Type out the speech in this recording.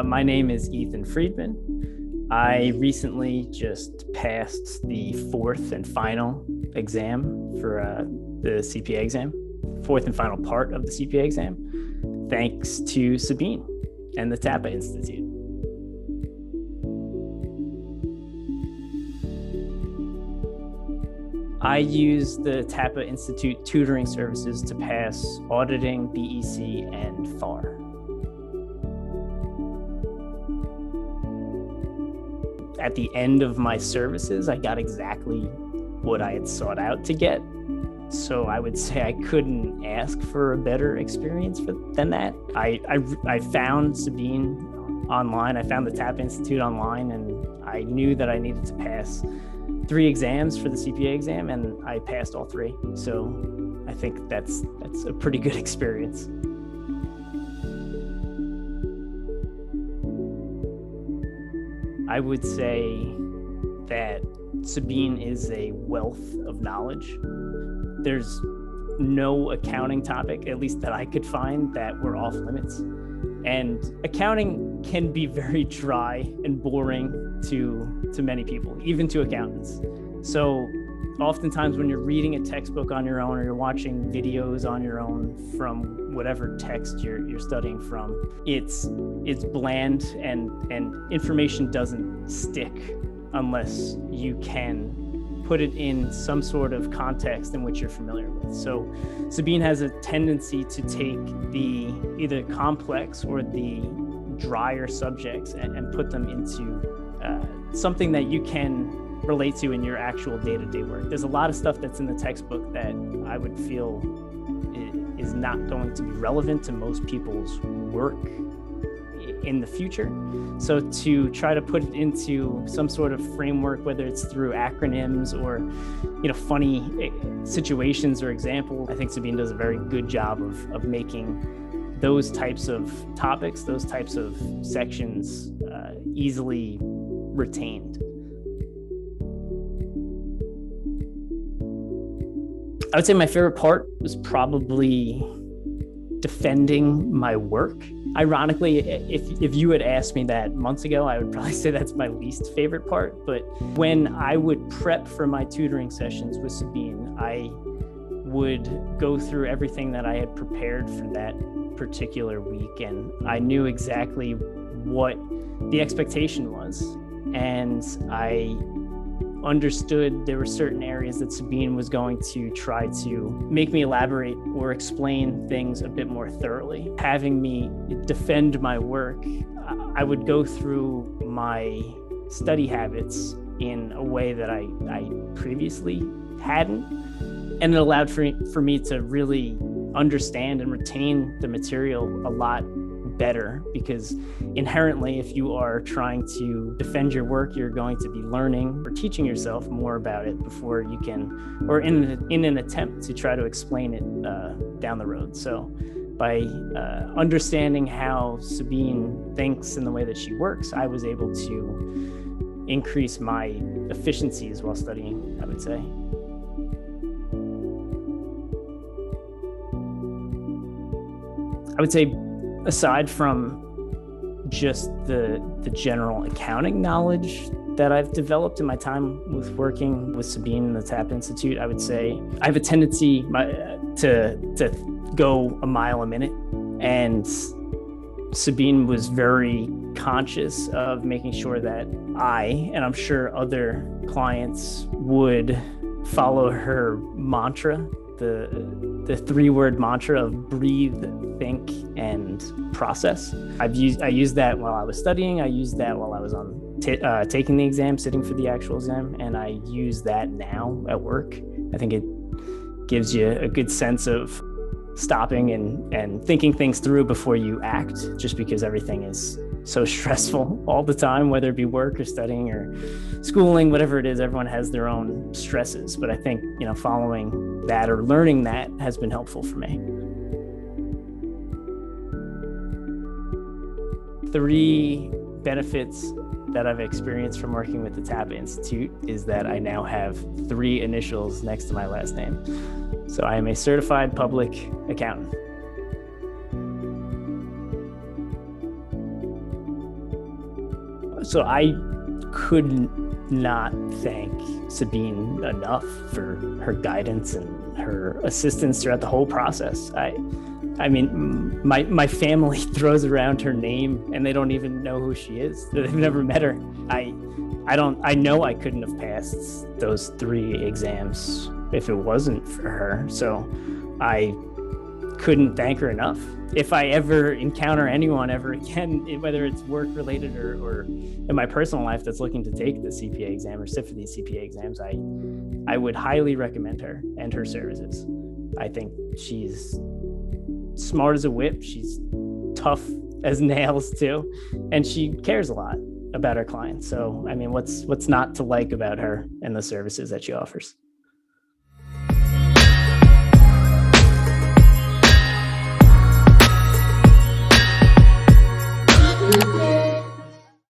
My name is Ethan Friedman. I recently just passed the fourth and final exam for the CPA exam, fourth and final part of the CPA exam, thanks to Sabine and the TAPA Institute. I use the TAPA Institute tutoring services to pass auditing, BEC, and FAR. At the end of my services, I got exactly what I had sought out to get. So I would say I couldn't ask for a better experience than that. I found Sabine online, I found the TAPA Institute online, and I knew that I needed to pass 3 exams for the CPA exam, and I passed all 3. So I think that's a pretty good experience. I would say that Sabine is a wealth of knowledge. There's no accounting topic, at least that I could find, that were off limits. And accounting can be very dry and boring to many people, even to accountants. So oftentimes when you're reading a textbook on your own or you're watching videos on your own from whatever text you're studying from, it's bland and information doesn't stick unless you can put it in some sort of context in which you're familiar with. So Sabine has a tendency to take the either complex or the drier subjects and put them into something that you can relate to in your actual day-to-day work. There's a lot of stuff that's in the textbook that I would feel is not going to be relevant to most people's work in the future. So to try to put it into some sort of framework, whether it's through acronyms or funny situations or examples, I think Sabine does a very good job of making those types of topics, those types of sections easily retained. I would say my favorite part was probably defending my work. Ironically, if you had asked me that months ago, I would probably say that's my least favorite part. But when I would prep for my tutoring sessions with Sabine, I would go through everything that I had prepared for that particular week, and I knew exactly what the expectation was. And I understood there were certain areas that Sabine was going to try to make me elaborate or explain things a bit more thoroughly. Having me defend my work, I would go through my study habits in a way that I previously hadn't. And it allowed for me to really understand and retain the material a lot better, because inherently, if you are trying to defend your work, you're going to be learning or teaching yourself more about it before you can, or in an attempt to try to explain it down the road. So by understanding how Sabine thinks and the way that she works, I was able to increase my efficiencies while studying, I would say. I would say, aside from just the general accounting knowledge that I've developed in my time with working with Sabine and the TAPA Institute, I would say I have a tendency to go a mile a minute. And Sabine was very conscious of making sure that I, and I'm sure other clients, would follow her mantra, the 3-word mantra of breathe, think, and process. I used that while I was studying. I used that while I was on taking the exam, sitting for the actual exam, and I use that now at work. I think it gives you a good sense of stopping and thinking things through before you act, just because everything is so stressful all the time, whether it be work or studying or schooling, whatever it is. Everyone has their own stresses, but I think following that or learning that has been helpful for me. 3 benefits that I've experienced from working with the TAPA Institute is that I now have 3 initials next to my last name. So I am a certified public accountant. So I couldn't not thank Sabine enough for her guidance and her assistance throughout the whole process. I mean, my family throws around her name and they don't even know who she is. They've never met her. I know I couldn't have passed those 3 exams if it wasn't for her. So I couldn't thank her enough. If I ever encounter anyone ever again, whether it's work related or in my personal life that's looking to take the CPA exam or sit for these CPA exams, I would highly recommend her and her services. I think she's smart as a whip. She's tough as nails too. And she cares a lot about her clients. So, I mean, what's not to like about her and the services that she offers?